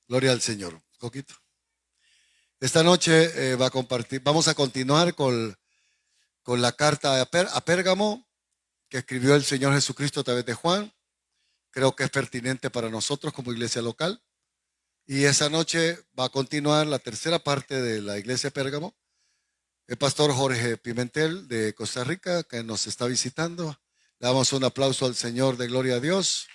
Gloria al Señor. Coquito. Esta noche vamos a continuar con la carta a Pérgamo que escribió el Señor Jesucristo a través de Juan. Creo que es pertinente para nosotros como iglesia local. Y esa noche va a continuar la tercera parte de la iglesia de Pérgamo. El pastor Jorge Pimentel de Costa Rica, que nos está visitando. Le damos un aplauso al Señor de gloria a Dios.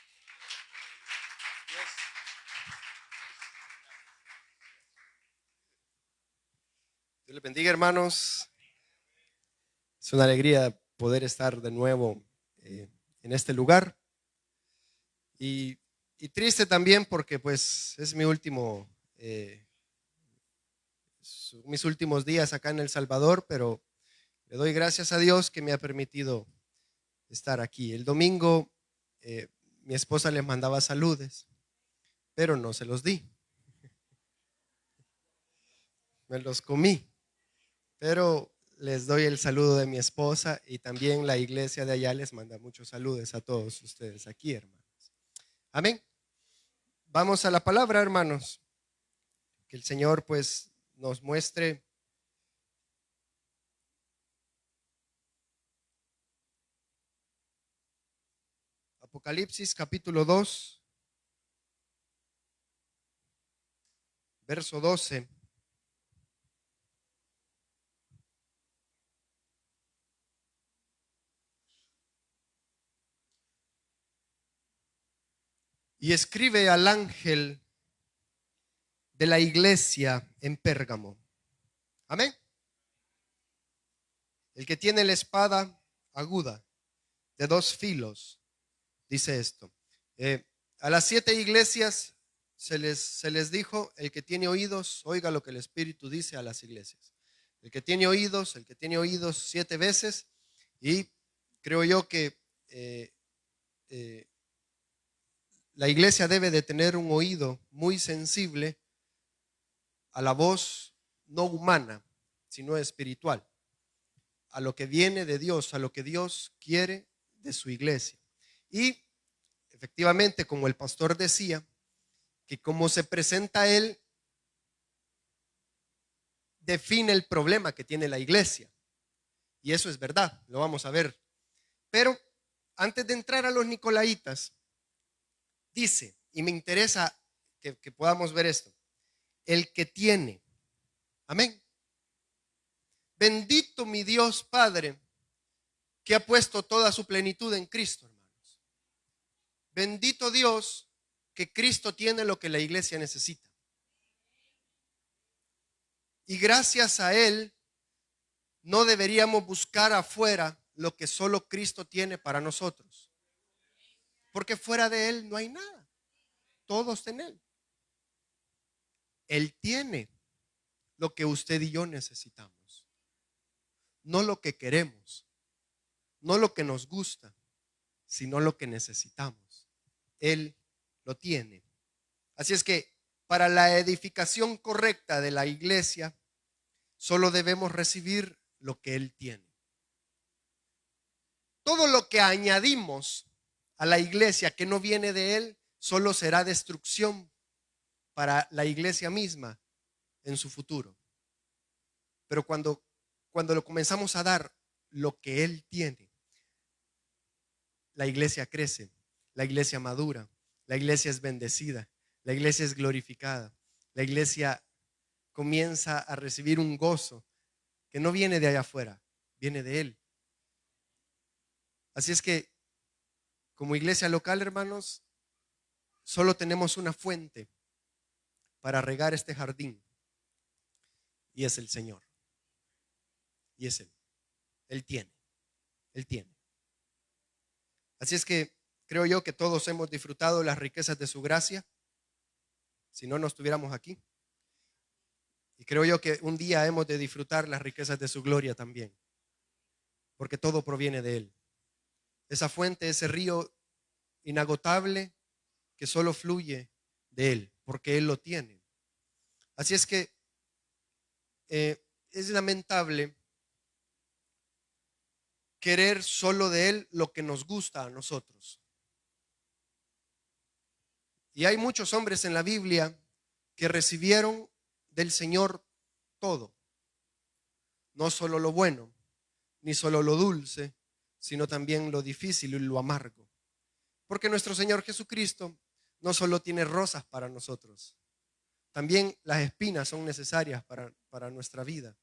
Dios les bendiga, hermanos. Es una alegría poder estar de nuevo en este lugar. Y triste también porque pues es mis últimos días acá en El Salvador, pero le doy gracias a Dios que me ha permitido estar aquí. El domingo mi esposa les mandaba saludes, pero no se los di. Me los comí, pero les doy el saludo de mi esposa y también la iglesia de allá les manda muchos saludos a todos ustedes aquí, hermanos. Amén. Vamos a la palabra, hermanos. Que el Señor pues nos muestre Apocalipsis capítulo 2, verso 12. Y escribe al ángel de la iglesia en Pérgamo. Amén. El que tiene la espada aguda de dos filos, dice esto. A las 7 iglesias se les dijo: el que tiene oídos, oiga lo que el Espíritu dice a las iglesias. El que tiene oídos 7 veces. Y creo yo que la iglesia debe de tener un oído muy sensible a la voz no humana, sino espiritual, a lo que viene de Dios, a lo que Dios quiere de su iglesia. Y efectivamente, como el pastor decía, que como se presenta él, define el problema que tiene la iglesia. Y eso es verdad, lo vamos a ver. Pero antes de entrar a los nicolaitas, dice, y me interesa que podamos ver esto: el que tiene. Amén. Bendito mi Dios Padre, que ha puesto toda su plenitud en Cristo, hermanos. Bendito Dios que Cristo tiene lo que la iglesia necesita. Y gracias a Él no deberíamos buscar afuera lo que solo Cristo tiene para nosotros. Porque fuera de Él no hay nada. Todo está en Él. Él tiene lo que usted y yo necesitamos. No lo que queremos, no lo que nos gusta, sino lo que necesitamos. Él lo tiene. Así es que para la edificación correcta de la iglesia, solo debemos recibir lo que Él tiene. Todo lo que añadimos a la iglesia que no viene de Él, solo será destrucción para la iglesia misma en su futuro. Pero cuando lo comenzamos a dar lo que Él tiene, la iglesia crece, la iglesia madura, la iglesia es bendecida, la iglesia es glorificada, la iglesia comienza a recibir un gozo que no viene de allá afuera, viene de Él. Así es que como iglesia local, hermanos, solo tenemos una fuente para regar este jardín, y es el Señor. Y es Él. Él tiene. Él tiene. Así es que creo yo que todos hemos disfrutado las riquezas de su gracia, si no, no estuviéramos aquí. Y creo yo que un día hemos de disfrutar las riquezas de su gloria también, porque todo proviene de Él. Esa fuente, ese río inagotable que solo fluye de Él, porque Él lo tiene. Así es que es lamentable querer solo de Él lo que nos gusta a nosotros. Y hay muchos hombres en la Biblia que recibieron del Señor todo, no solo lo bueno, ni solo lo dulce, sino también lo difícil y lo amargo. Porque nuestro Señor Jesucristo no solo tiene rosas para nosotros, también las espinas son necesarias para nuestra vida.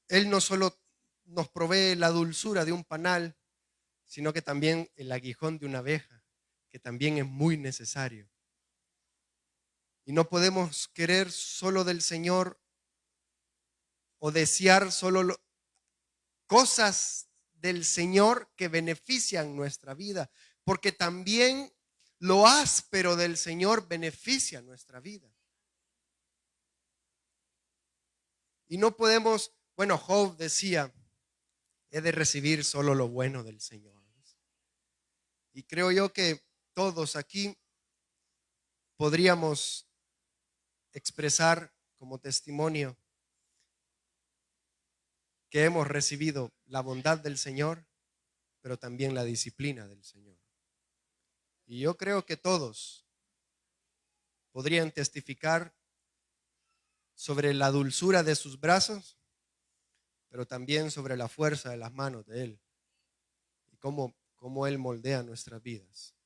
Él no solo nos provee la dulzura de un panal, sino que también el aguijón de una abeja, que también es muy necesario. Y no podemos querer solo del Señor o desear solo cosas del Señor que benefician nuestra vida, porque también lo áspero del Señor beneficia nuestra vida. Y no podemos, bueno, Job decía, he de recibir solo lo bueno del Señor. Y creo yo que todos aquí podríamos expresar como testimonio que hemos recibido la bondad del Señor, pero también la disciplina del Señor. Y yo creo que todos podrían testificar sobre la dulzura de sus brazos, pero también sobre la fuerza de las manos de Él y cómo Él moldea nuestras vidas.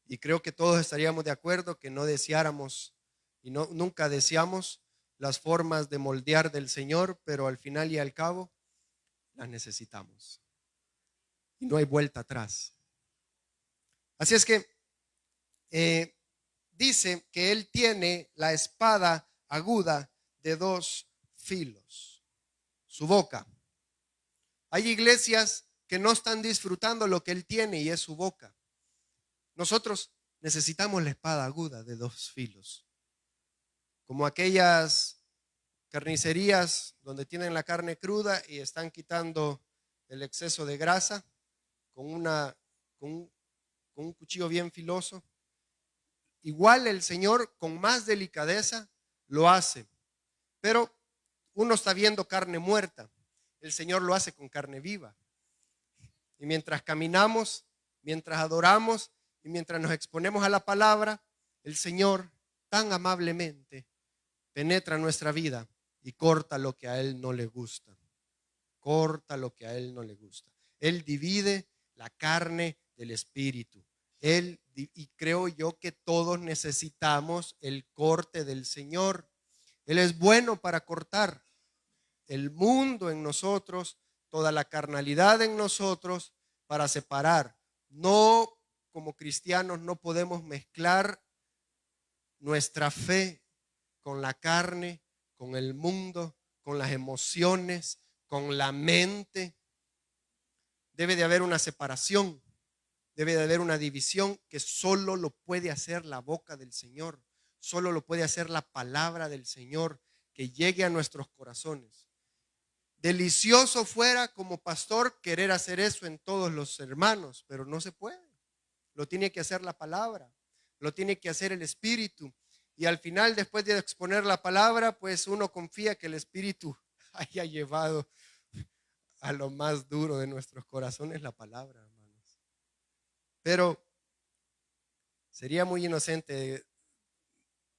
Y creo que todos estaríamos de acuerdo que no deseáramos y nunca deseamos las formas de moldear del Señor, pero al final y al cabo las necesitamos. Y no hay vuelta atrás. Así es que dice que Él tiene la espada aguda de 2 filos, su boca. Hay iglesias que no están disfrutando lo que Él tiene y es su boca. Nosotros necesitamos la espada aguda de 2 filos, como aquellas carnicerías donde tienen la carne cruda y están quitando el exceso de grasa con un cuchillo bien filoso. Igual el Señor con más delicadeza lo hace, pero uno está viendo carne muerta, el Señor lo hace con carne viva. Y mientras caminamos, mientras adoramos y mientras nos exponemos a la palabra, el Señor tan amablemente penetra nuestra vida y corta lo que a Él no le gusta. Corta lo que a Él no le gusta. Él divide la carne del espíritu. Y creo yo que todos necesitamos el corte del Señor. Él es bueno para cortar el mundo en nosotros, toda la carnalidad en nosotros, para separar. No, como cristianos, no podemos mezclar nuestra fe con la carne, con el mundo, con las emociones, con la mente. Debe de haber una separación, debe de haber una división que solo lo puede hacer la boca del Señor, solo lo puede hacer la palabra del Señor que llegue a nuestros corazones. Delicioso fuera como pastor querer hacer eso en todos los hermanos, pero no se puede. Lo tiene que hacer la palabra, lo tiene que hacer el Espíritu. Y al final, después de exponer la palabra, pues uno confía que el Espíritu haya llevado a lo más duro de nuestros corazones la palabra, hermanos. Pero sería muy inocente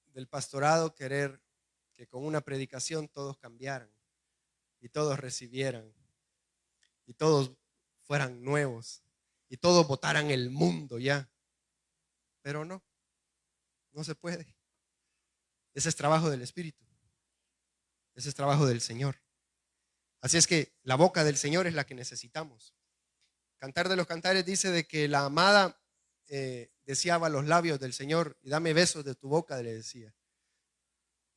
del pastorado querer que con una predicación todos cambiaran y todos recibieran y todos fueran nuevos y todos votaran el mundo ya. Pero no se puede. Ese es trabajo del Espíritu. Ese es trabajo del Señor. Así es que la boca del Señor es la que necesitamos. Cantar de los Cantares dice de que la amada deseaba los labios del Señor y dame besos de tu boca, le decía.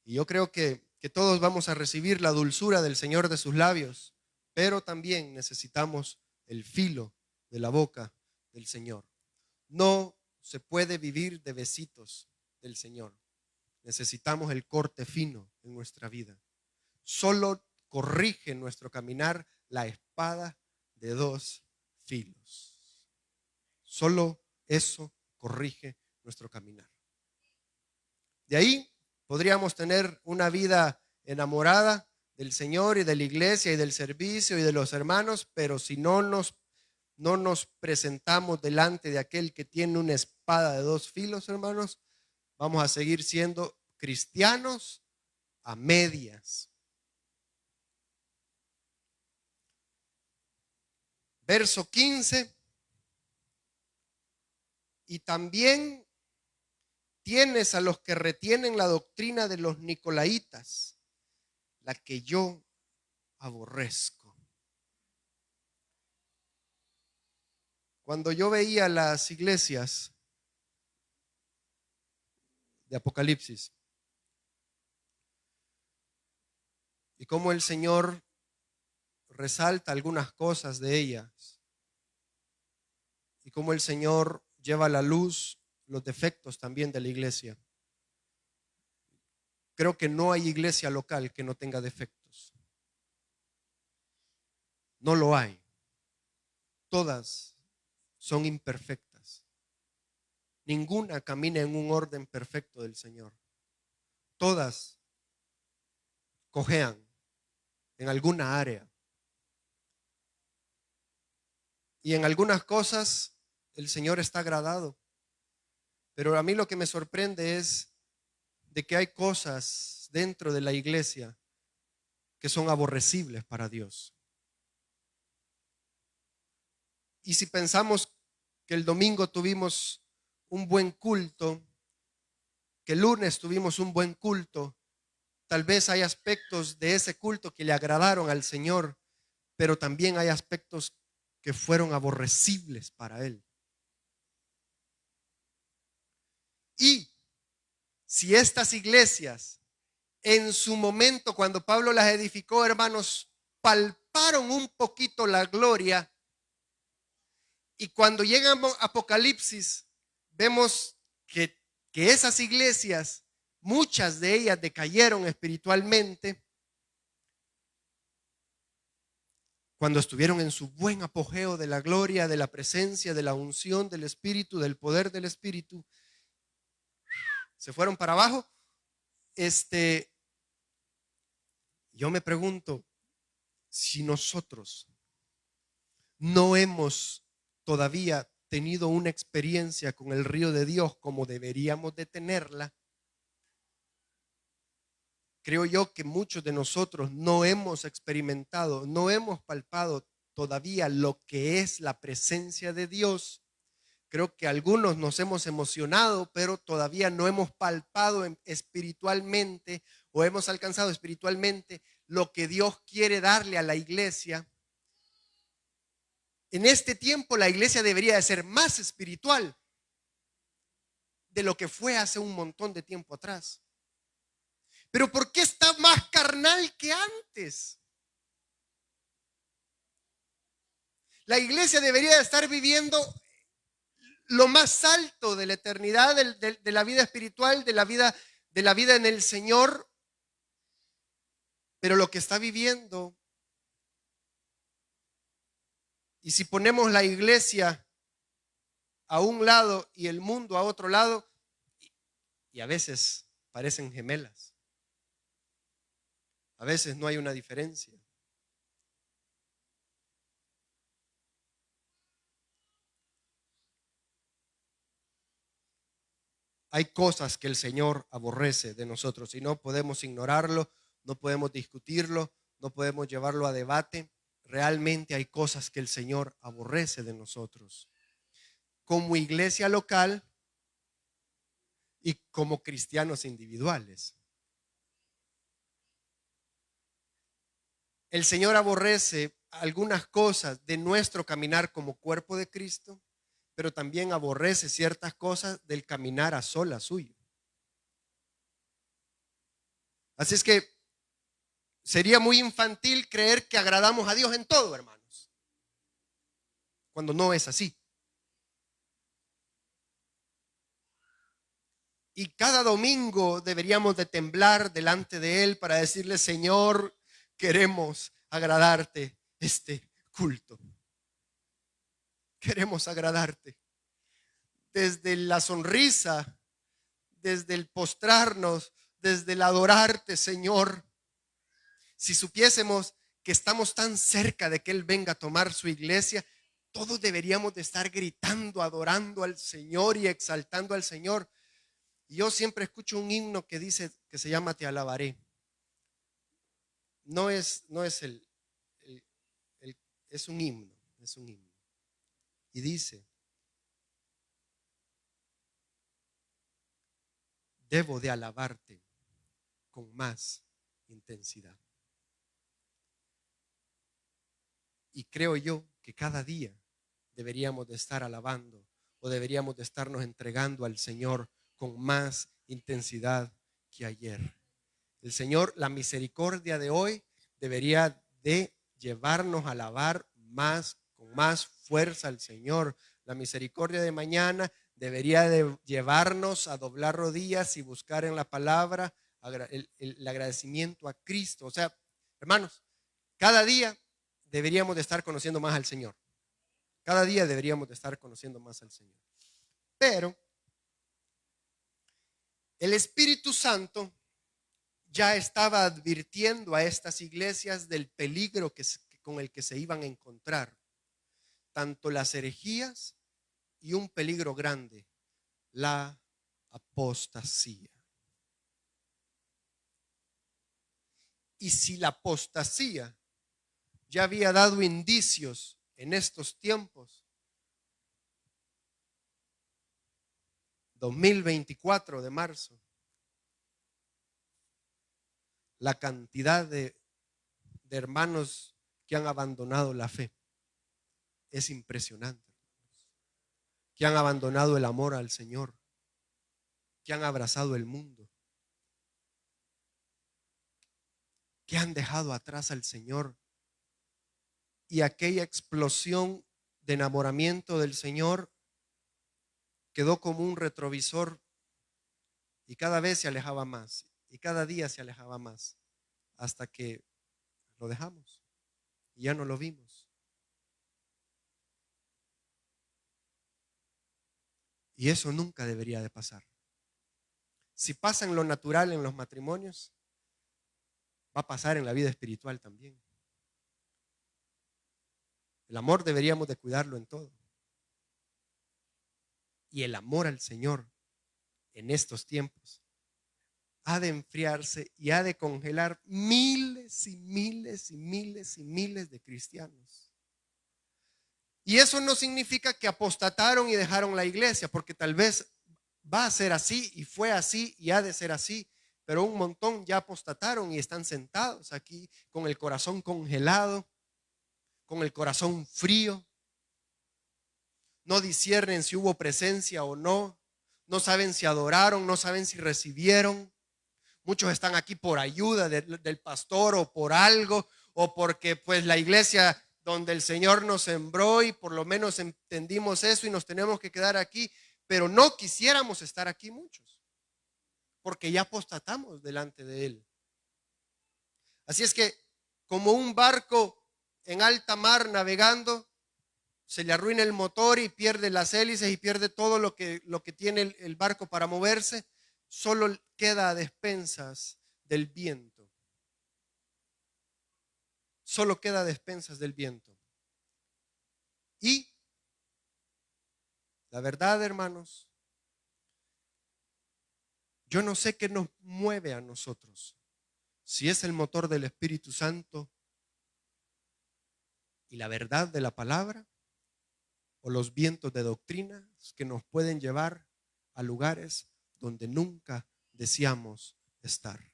Y yo creo que todos vamos a recibir la dulzura del Señor de sus labios, pero también necesitamos el filo de la boca del Señor. No se puede vivir de besitos del Señor. Necesitamos el corte fino en nuestra vida. Solo corrige nuestro caminar la espada de 2 filos. Solo eso corrige nuestro caminar. De ahí podríamos tener una vida enamorada del Señor y de la iglesia y del servicio y de los hermanos, pero si no nos presentamos delante de aquel que tiene una espada de 2 filos, hermanos, vamos a seguir siendo cristianos a medias. Verso 15. Y también tienes a los que retienen la doctrina de los nicolaitas, la que yo aborrezco. Cuando yo veía las iglesias de Apocalipsis y cómo el Señor resalta algunas cosas de ellas y cómo el Señor lleva a la luz los defectos también de la iglesia, creo que no hay iglesia local que no tenga defectos. No lo hay. Todas son imperfectas. Ninguna camina en un orden perfecto del Señor. Todas cojean en alguna área. Y en algunas cosas el Señor está agradado. Pero a mí lo que me sorprende es de que hay cosas dentro de la iglesia que son aborrecibles para Dios. Y si pensamos que el domingo tuvimos un buen culto, que el lunes tuvimos un buen culto, tal vez hay aspectos de ese culto que le agradaron al Señor, pero también hay aspectos que fueron aborrecibles para Él. Y si estas iglesias en su momento, cuando Pablo las edificó, hermanos, palparon un poquito la gloria, y cuando llegan a Apocalipsis, vemos que esas iglesias, muchas de ellas decayeron espiritualmente cuando estuvieron en su buen apogeo de la gloria, de la presencia, de la unción del Espíritu, del poder del Espíritu. Se fueron para abajo. Yo me pregunto si nosotros no hemos todavía tenido una experiencia con el río de Dios como deberíamos de tenerla. Creo yo que muchos de nosotros no hemos experimentado, no hemos palpado todavía lo que es la presencia de Dios. Creo que algunos nos hemos emocionado, pero todavía no hemos palpado espiritualmente o hemos alcanzado espiritualmente lo que Dios quiere darle a la iglesia. En este tiempo la iglesia debería de ser más espiritual de lo que fue hace un montón de tiempo atrás. Pero ¿por qué está más carnal que antes? La iglesia debería de estar viviendo lo más alto de la eternidad, de la vida espiritual, de la vida en el Señor. Pero lo que está viviendo, y si ponemos la iglesia a un lado y el mundo a otro lado, y a veces parecen gemelas, a veces no hay una diferencia. Hay cosas que el Señor aborrece de nosotros y no podemos ignorarlo, no podemos discutirlo, no podemos llevarlo a debate. Realmente hay cosas que el Señor aborrece de nosotros. Como iglesia local y como cristianos individuales. El Señor aborrece algunas cosas de nuestro caminar como cuerpo de Cristo, pero también aborrece ciertas cosas del caminar a solas suyo. Así es que sería muy infantil creer que agradamos a Dios en todo, hermanos, cuando no es así. Y cada domingo deberíamos de temblar delante de Él para decirle: Señor, queremos agradarte este culto. Queremos agradarte. Desde la sonrisa, desde el postrarnos, desde el adorarte, Señor. Si supiésemos que estamos tan cerca de que Él venga a tomar su iglesia, todos deberíamos de estar gritando, adorando al Señor y exaltando al Señor. Y yo siempre escucho un himno que dice, que se llama Te alabaré. No es es un himno, es un himno. Y dice, debo de alabarte con más intensidad. Y creo yo que cada día deberíamos de estar alabando o deberíamos de estarnos entregando al Señor con más intensidad que ayer. El Señor, la misericordia de hoy debería de llevarnos a alabar más, con más fuerza al Señor. La misericordia de mañana debería de llevarnos a doblar rodillas y buscar en la palabra el agradecimiento a Cristo. O sea, hermanos, cada día deberíamos de estar conociendo más al Señor. Cada día deberíamos de estar conociendo más al Señor. Pero el Espíritu Santo ya estaba advirtiendo a estas iglesias del peligro con el que se iban a encontrar. Tanto las herejías y un peligro grande, la apostasía. Y si la apostasía ya había dado indicios en estos tiempos, 2024 de marzo, la cantidad de hermanos que han abandonado la fe es impresionante, que han abandonado el amor al Señor, que han abrazado el mundo, que han dejado atrás al Señor, y aquella explosión de enamoramiento del Señor quedó como un retrovisor y cada vez se alejaba más y cada día se alejaba más hasta que lo dejamos y ya no lo vimos. Y eso nunca debería de pasar. Si pasa en lo natural en los matrimonios, va a pasar en la vida espiritual también. El amor deberíamos de cuidarlo en todo. Y el amor al Señor en estos tiempos ha de enfriarse y ha de congelar miles y miles y miles y miles de cristianos. Y eso no significa que apostataron y dejaron la iglesia, porque tal vez va a ser así y fue así y ha de ser así, pero un montón ya apostataron y están sentados aquí con el corazón congelado, con el corazón frío. No disciernen si hubo presencia o no, no saben si adoraron, no saben si recibieron. Muchos están aquí por ayuda del pastor o por algo, o porque pues la iglesia donde el Señor nos sembró y por lo menos entendimos eso y nos tenemos que quedar aquí, pero no quisiéramos estar aquí muchos, porque ya apostatamos delante de Él. Así es que como un barco en alta mar navegando, se le arruina el motor y pierde las hélices y pierde todo lo que tiene el barco para moverse, solo queda a despensas del viento. Solo queda a despensas del viento. Y la verdad, hermanos, yo no sé qué nos mueve a nosotros, si es el motor del Espíritu Santo y la verdad de la palabra, o los vientos de doctrina que nos pueden llevar a lugares donde nunca deseamos estar.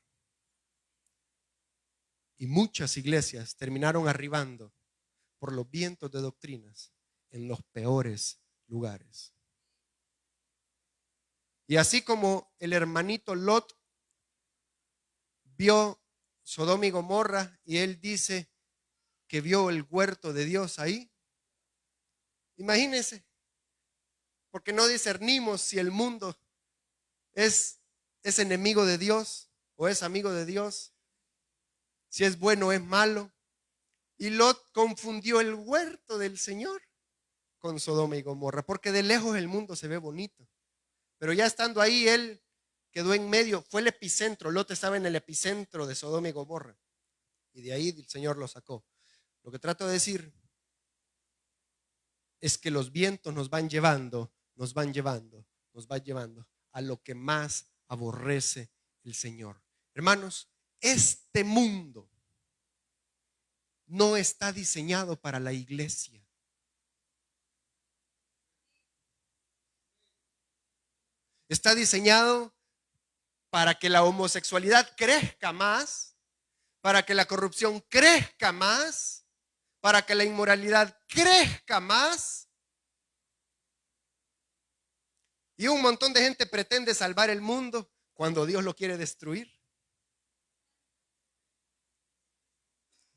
Y muchas iglesias terminaron arribando por los vientos de doctrinas en los peores lugares. Y así como el hermanito Lot vio Sodoma y Gomorra y él dice que vio el huerto de Dios ahí, imagínense, porque no discernimos si el mundo es enemigo de Dios o es amigo de Dios, si es bueno o es malo. Y Lot confundió el huerto del Señor con Sodoma y Gomorra, porque de lejos el mundo se ve bonito, pero ya estando ahí él quedó en medio, fue el epicentro. Lot estaba en el epicentro de Sodoma y Gomorra y de ahí el Señor lo sacó. Lo que trato de decir es que los vientos nos van llevando a lo que más aborrece el Señor. Hermanos, este mundo no está diseñado para la iglesia. Está diseñado para que la homosexualidad crezca más, para que la corrupción crezca más, para que la inmoralidad crezca más. Y un montón de gente pretende salvar el mundo cuando Dios lo quiere destruir.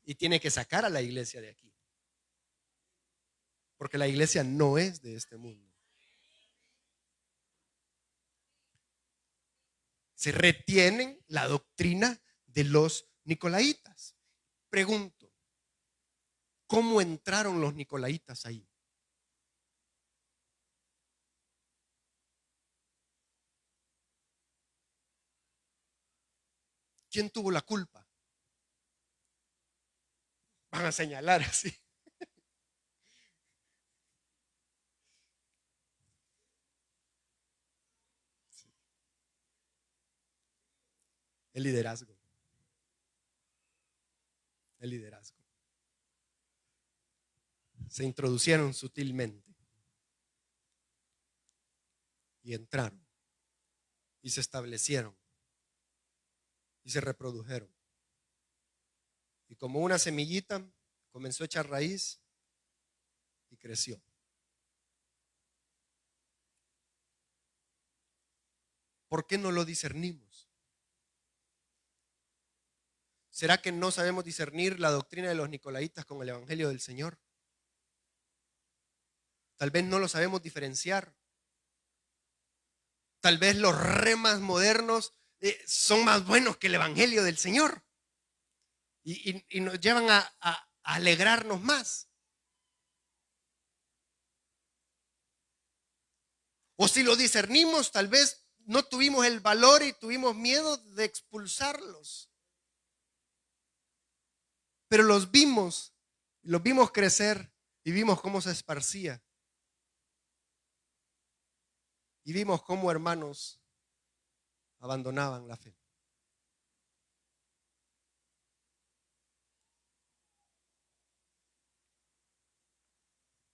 Y tiene que sacar a la iglesia de aquí. Porque la iglesia no es de este mundo. Se retienen la doctrina de los nicolaitas. Pregunto, ¿cómo entraron los nicolaitas ahí? ¿Quién tuvo la culpa? Van a señalar así. El liderazgo. El liderazgo. Se introducieron sutilmente y entraron y se establecieron y se reprodujeron. Y como una semillita comenzó a echar raíz y creció. ¿Por qué no lo discernimos? ¿Será que no sabemos discernir la doctrina de los nicolaitas con el evangelio del Señor? Tal vez no lo sabemos diferenciar. Tal vez los remas modernos son más buenos que el evangelio del Señor. Y nos llevan a alegrarnos más. O si lo discernimos, tal vez no tuvimos el valor y tuvimos miedo de expulsarlos. Pero los vimos crecer y vimos cómo se esparcía. Y vimos cómo hermanos abandonaban la fe.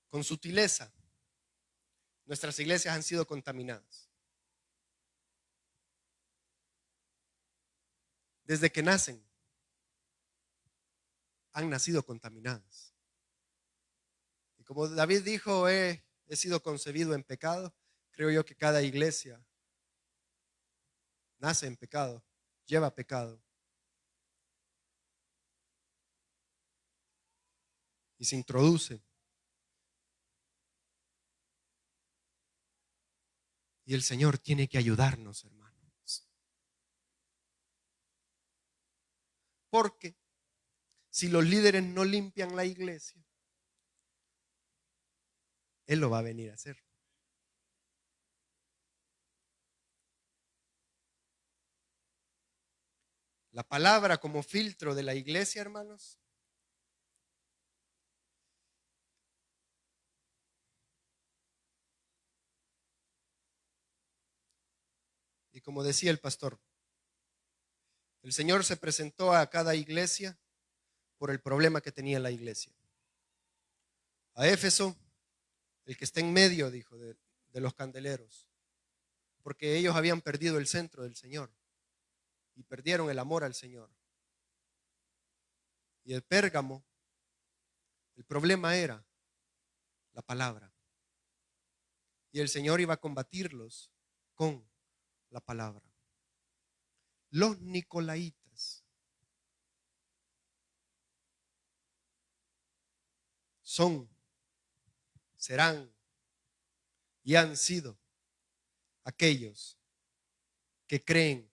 Con sutileza, nuestras iglesias han sido contaminadas. Desde que nacen, han nacido contaminadas. Y como David dijo, he sido concebido en pecado. Creo yo que cada iglesia nace en pecado, lleva pecado. Y se introduce. Y el Señor tiene que ayudarnos, hermanos. Porque si los líderes no limpian la iglesia, Él lo va a venir a hacer. La palabra como filtro de la iglesia, hermanos. Y como decía el pastor, el Señor se presentó a cada iglesia por el problema que tenía la iglesia. A Éfeso, el que está en medio, dijo, de los candeleros, porque ellos habían perdido el centro del Señor y perdieron el amor al Señor. Y el Pérgamo, el problema era la palabra. Y el Señor iba a combatirlos con la palabra. Los nicolaitas serán y han sido aquellos que creen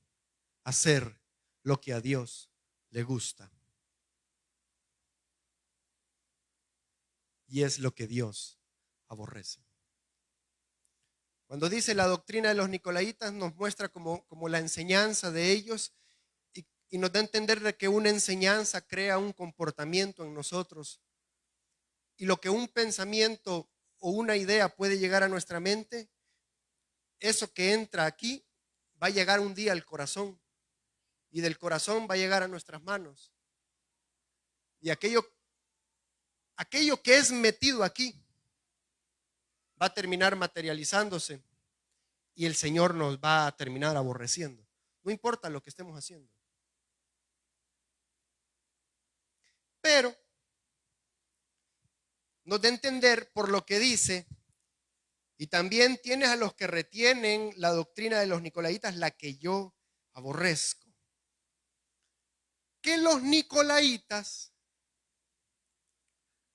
hacer lo que a Dios le gusta. Y es lo que Dios aborrece. Cuando dice la doctrina de los nicolaitas, nos muestra como la enseñanza de ellos y nos da a entender de que una enseñanza crea un comportamiento en nosotros. Y lo que un pensamiento o una idea puede llegar a nuestra mente, eso que entra aquí va a llegar un día al corazón y del corazón va a llegar a nuestras manos. Y aquello que es metido aquí va a terminar materializándose y el Señor nos va a terminar aborreciendo. No importa lo que estemos haciendo. Pero nos da a entender por lo que dice, y también tienes a los que retienen la doctrina de los nicolaitas, la que yo aborrezco. Que los nicolaitas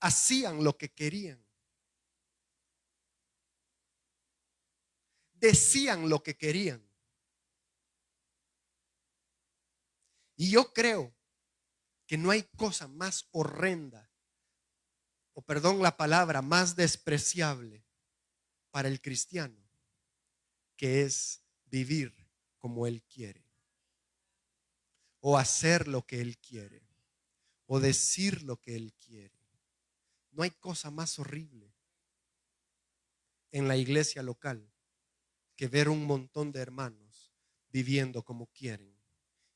hacían lo que querían. Decían lo que querían. Y yo creo que no hay cosa más horrenda, o perdón la palabra, más despreciable para el cristiano, que es vivir como él quiere, o hacer lo que él quiere, o decir lo que él quiere. No hay cosa más horrible en la iglesia local que ver un montón de hermanos viviendo como quieren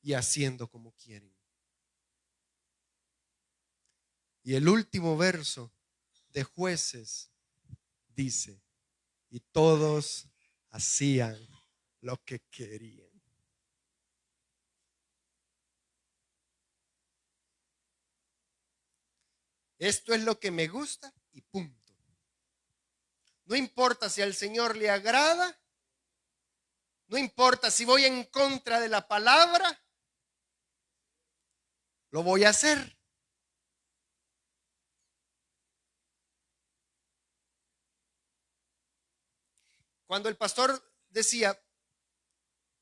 y haciendo como quieren. Y el último verso de Jueces dice, y todos hacían lo que querían. Esto es lo que me gusta y punto. No importa si al Señor le agrada, no importa si voy en contra de la palabra, lo voy a hacer. Cuando el pastor decía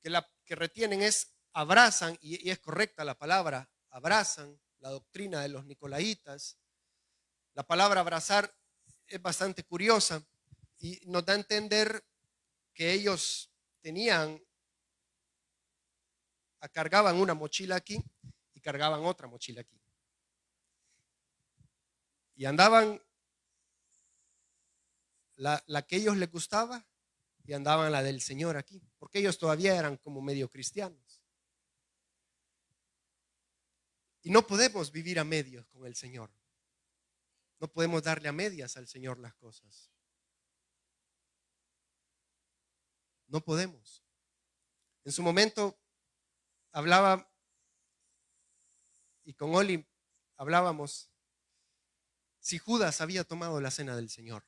que la que retienen es abrazan, y es correcta la palabra, abrazan la doctrina de los nicolaitas, la palabra abrazar es bastante curiosa y nos da a entender que ellos cargaban una mochila aquí y cargaban otra mochila aquí. Y andaban la que a ellos les gustaba y andaban la del Señor aquí, porque ellos todavía eran como medio cristianos. Y no podemos vivir a medios con el Señor. No podemos darle a medias al Señor las cosas. No podemos. En su momento hablaba, y con Oli hablábamos, si Judas había tomado la cena del Señor.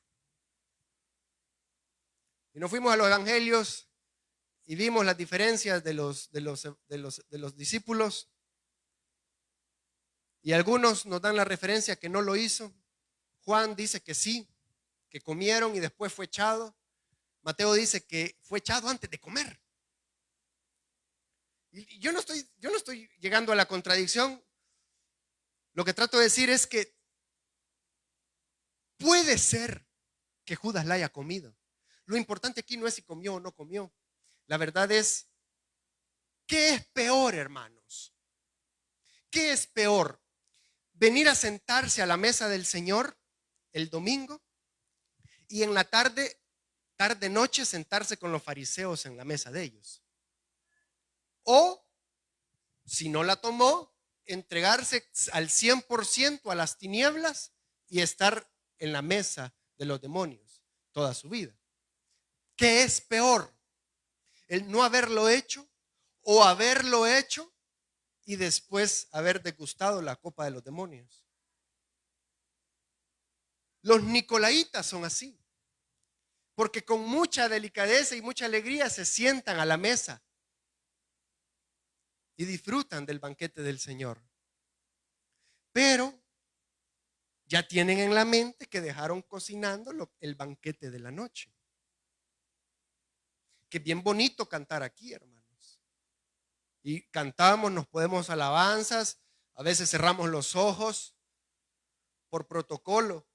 Y nos fuimos a los evangelios y vimos las diferencias de los discípulos. Y algunos nos dan la referencia que no lo hizo. Juan dice que sí, que comieron y después fue echado. Mateo dice que fue echado antes de comer. Y yo no estoy llegando a la contradicción. Lo que trato de decir es que puede ser que Judas la haya comido. Lo importante aquí no es si comió o no comió. La verdad es, ¿qué es peor, hermanos? ¿Qué es peor? ¿Venir a sentarse a la mesa del Señor el domingo y en la tarde noche sentarse con los fariseos en la mesa de ellos? O, si no la tomó, entregarse al 100% a las tinieblas y estar en la mesa de los demonios toda su vida. ¿Qué es peor? ¿El no haberlo hecho o haberlo hecho y después haber degustado la copa de los demonios? Los nicolaitas son así, porque con mucha delicadeza y mucha alegría se sientan a la mesa y disfrutan del banquete del Señor. Pero ya tienen en la mente que dejaron cocinando el banquete de la noche. Que es bien bonito cantar aquí, hermanos. Y cantamos, nos podemos alabanzas, a veces cerramos los ojos por protocolo.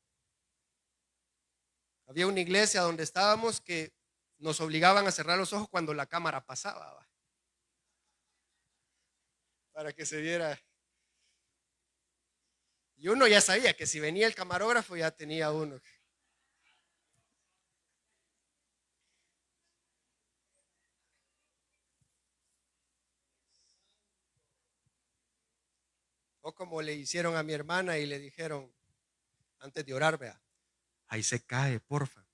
Había una iglesia donde estábamos que nos obligaban a cerrar los ojos cuando la cámara pasaba, para que se viera. Y uno ya sabía que si venía el camarógrafo ya tenía uno. O como le hicieron a mi hermana y le dijeron antes de orar, vea, ahí se cae, porfa.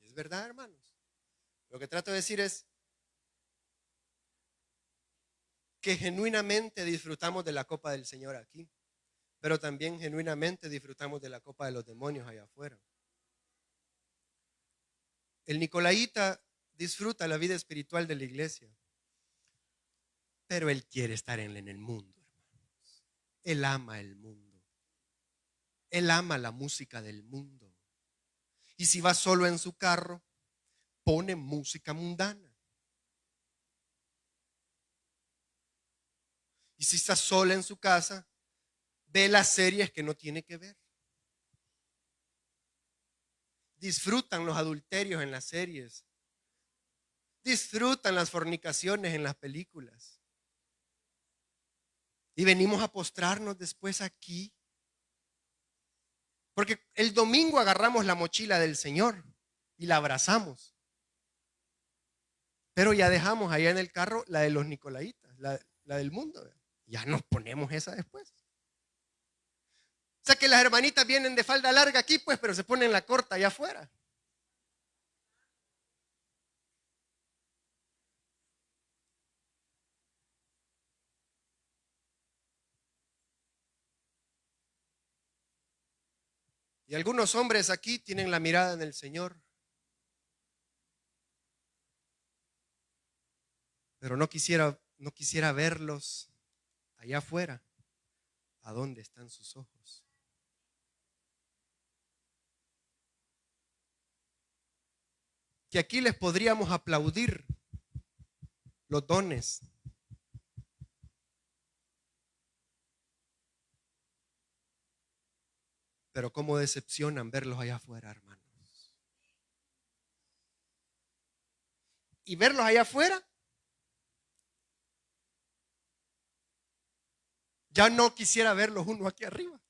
Es verdad, hermanos. Lo que trato de decir es que genuinamente disfrutamos de la copa del Señor aquí, pero también genuinamente disfrutamos de la copa de los demonios allá afuera. El nicolaíta disfruta la vida espiritual de la iglesia, pero él quiere estar en el mundo, hermanos. Él ama el mundo. Él ama la música del mundo. Y si va solo en su carro, pone música mundana. Y si está sola en su casa, ve las series que no tiene que ver. Disfrutan los adulterios en las series. Disfrutan las fornicaciones en las películas. Y venimos a postrarnos después aquí. Porque el domingo agarramos la mochila del Señor y la abrazamos. Pero ya dejamos allá en el carro la de los nicolaitas, la del mundo. Ya nos ponemos esa después. O sea que las hermanitas vienen de falda larga aquí, pues, pero se ponen la corta allá afuera. Y algunos hombres aquí tienen la mirada en el Señor. Pero no quisiera verlos allá afuera. ¿A dónde están sus ojos? Que aquí les podríamos aplaudir los dones. Pero cómo decepcionan verlos allá afuera, hermanos. Y verlos allá afuera, ya no quisiera verlos uno aquí arriba.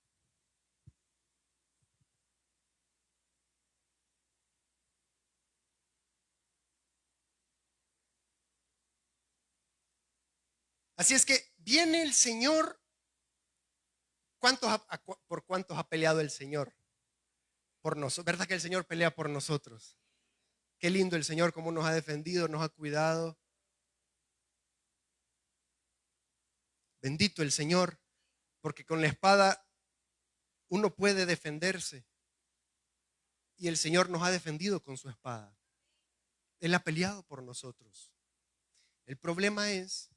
Así es que viene el Señor. ¿Por cuántos ha peleado el Señor? Por nosotros. ¿Verdad que el Señor pelea por nosotros? Qué lindo el Señor, cómo nos ha defendido, nos ha cuidado. Bendito el Señor, porque con la espada uno puede defenderse. Y el Señor nos ha defendido con su espada. Él ha peleado por nosotros. El problema es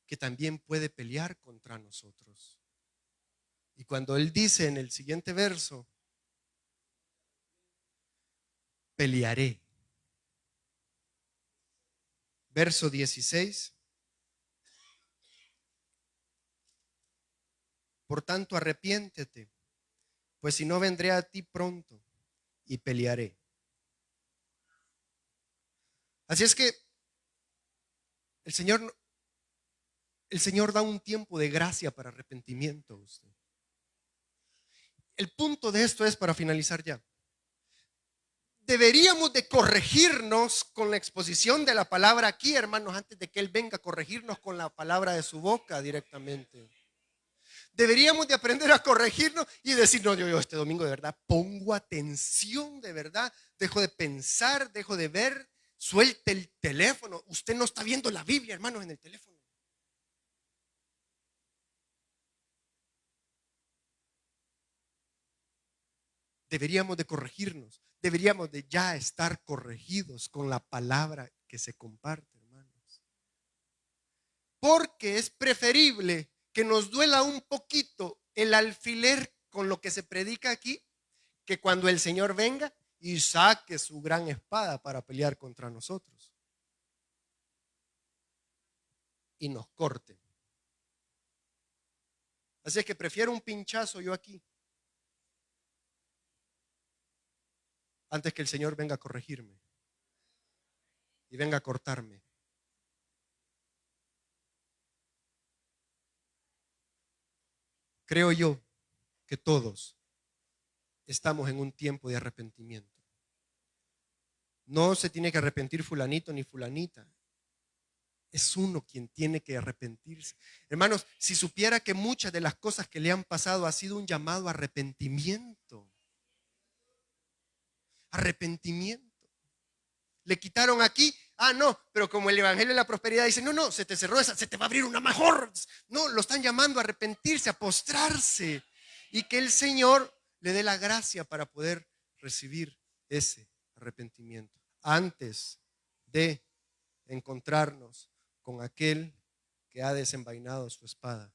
que también puede pelear contra nosotros. Y cuando Él dice en el siguiente verso, pelearé. Verso 16. Por tanto, arrepiéntete, pues si no vendré a ti pronto y pelearé. Así es que el Señor da un tiempo de gracia para arrepentimiento a usted. El punto de esto es, para finalizar ya, deberíamos de corregirnos con la exposición de la palabra aquí, hermanos, antes de que Él venga a corregirnos con la palabra de su boca directamente. Deberíamos de aprender a corregirnos y decir, no, yo este domingo de verdad pongo atención, de verdad, dejo de pensar, dejo de ver, suelte el teléfono. Usted no está viendo la Biblia, hermanos, en el teléfono. Deberíamos de corregirnos, deberíamos de ya estar corregidos con la palabra que se comparte, hermanos. Porque es preferible que nos duela un poquito el alfiler con lo que se predica aquí, que cuando el Señor venga y saque su gran espada para pelear contra nosotros y nos corte. Así es que prefiero un pinchazo yo aquí antes que el Señor venga a corregirme y venga a cortarme. Creo yo que todos estamos en un tiempo de arrepentimiento. No se tiene que arrepentir fulanito ni fulanita. Es uno quien tiene que arrepentirse. Hermanos, si supiera que muchas de las cosas que le han pasado ha sido un llamado a arrepentimiento. Arrepentimiento. Le quitaron aquí. Ah, no, pero como el evangelio de la prosperidad dice, no, no, se te cerró esa, se te va a abrir una mejor. No, lo están llamando a arrepentirse, a postrarse. Y que el Señor le dé la gracia para poder recibir ese arrepentimiento. Antes de encontrarnos con aquel que ha desenvainado su espada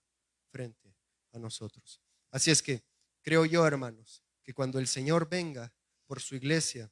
frente a nosotros. Así es que creo yo, hermanos, que cuando el Señor venga por su iglesia,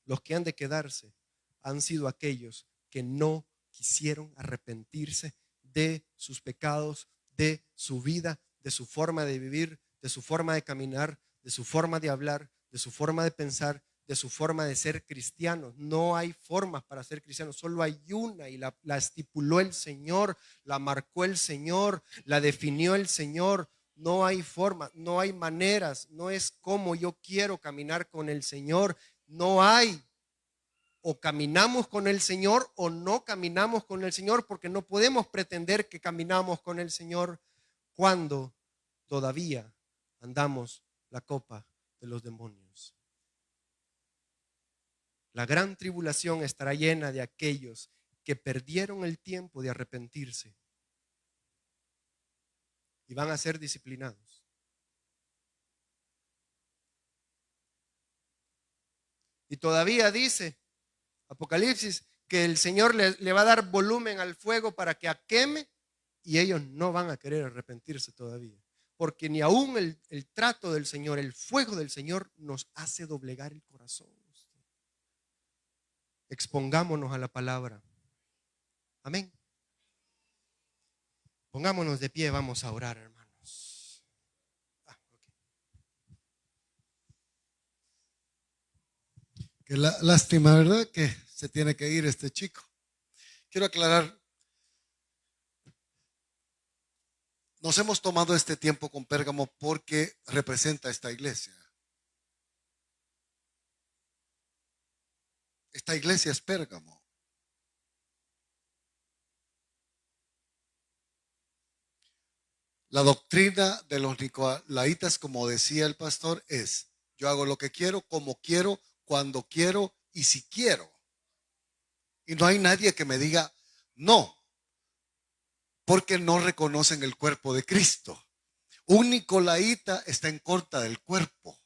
los que han de quedarse han sido aquellos que no quisieron arrepentirse de sus pecados, de su vida, de su forma de vivir, de su forma de caminar, de su forma de hablar, de su forma de pensar, de su forma de ser cristianos. No hay formas para ser cristianos, solo hay una y la estipuló el Señor, la marcó el Señor, la definió el Señor. No hay forma, no hay maneras, no es como yo quiero caminar con el Señor, no hay. O caminamos con el Señor o no caminamos con el Señor, porque no podemos pretender que caminamos con el Señor cuando todavía andamos la copa de los demonios. La gran tribulación estará llena de aquellos que perdieron el tiempo de arrepentirse y van a ser disciplinados. Y todavía dice Apocalipsis que el Señor le va a dar volumen al fuego para que queme, y ellos no van a querer arrepentirse todavía. Porque ni aún el trato del Señor, el fuego del Señor nos hace doblegar el corazón. Expongámonos a la palabra. Amén. Pongámonos de pie, vamos a orar, hermanos. Okay. Qué lástima, ¿verdad? Que se tiene que ir este chico. Quiero aclarar, nos hemos tomado este tiempo con Pérgamo porque representa esta iglesia. Esta iglesia es Pérgamo. La doctrina de los nicolaitas, como decía el pastor, es: yo hago lo que quiero, como quiero, cuando quiero y si quiero. Y no hay nadie que me diga no, porque no reconocen el cuerpo de Cristo. Un nicolaíta está en contra del cuerpo.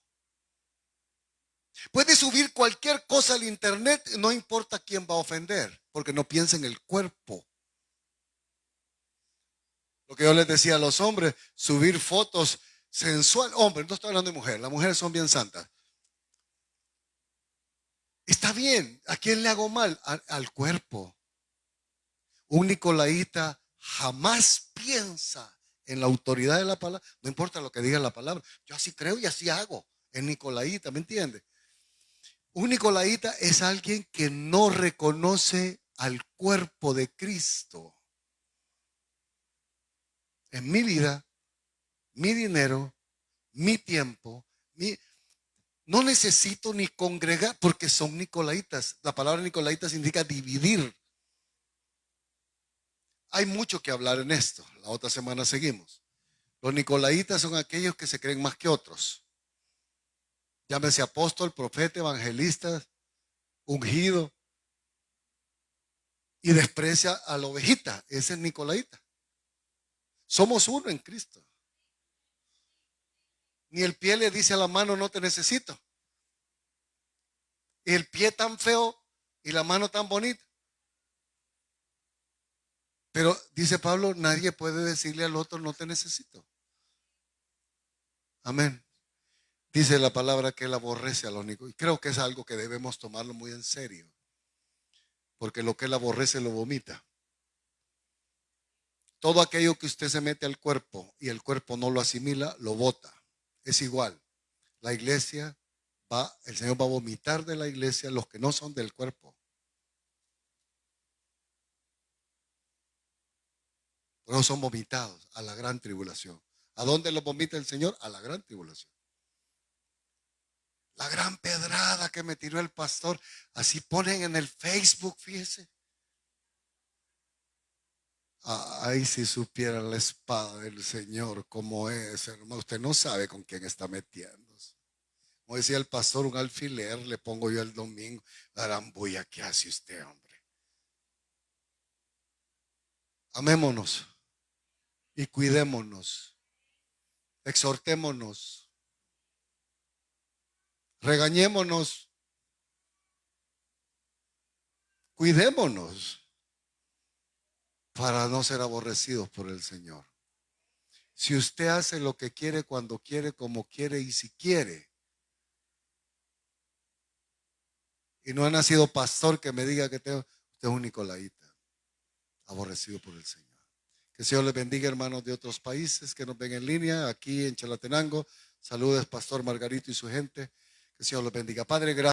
Puede subir cualquier cosa al internet, no importa quién va a ofender, porque no piensa en el cuerpo. Lo que yo les decía a los hombres, subir fotos sensuales. Hombre, no estoy hablando de mujeres, las mujeres son bien santas. Está bien, ¿a quién le hago mal? Al cuerpo. Un nicolaíta jamás piensa en la autoridad de la palabra, no importa lo que diga la palabra. Yo así creo y así hago. Es nicolaíta, ¿me entiende? Un nicolaíta es alguien que no reconoce al cuerpo de Cristo. En mi vida, mi dinero, mi tiempo, no necesito ni congregar porque son nicolaitas. La palabra nicolaita significa dividir. Hay mucho que hablar en esto. La otra semana seguimos. Los nicolaitas son aquellos que se creen más que otros. Llámese apóstol, profeta, evangelista, ungido. Y desprecia a la ovejita. Ese es nicolaita. Somos uno en Cristo. Ni el pie le dice a la mano, no te necesito. Y el pie tan feo y la mano tan bonita. Pero dice Pablo, nadie puede decirle al otro, no te necesito. Amén. Dice la palabra que él aborrece a los nicolaítas. Y creo que es algo que debemos tomarlo muy en serio. Porque lo que él aborrece lo vomita. Todo aquello que usted se mete al cuerpo y el cuerpo no lo asimila, lo bota. Es igual. La iglesia el Señor va a vomitar de la iglesia los que no son del cuerpo. Por eso son vomitados a la gran tribulación. ¿A dónde los vomita el Señor? A la gran tribulación. La gran pedrada que me tiró el pastor. Así ponen en el Facebook, fíjese. Ay, si supiera la espada del Señor cómo es, hermano. Usted no sabe con quién está metiéndose. Como decía el pastor, un alfiler le pongo yo el domingo. La arambulla que hace usted, hombre. Amémonos y cuidémonos. Exhortémonos. Regañémonos. Cuidémonos para no ser aborrecidos por el Señor. Si usted hace lo que quiere, cuando quiere, como quiere y si quiere, y no ha nacido pastor que me diga que usted es un nicolaíta, aborrecido por el Señor. Que el Señor les bendiga, hermanos de otros países que nos ven en línea, aquí en Chalatenango. Saludos, Pastor Margarito y su gente. Que el Señor los bendiga. Padre, gracias.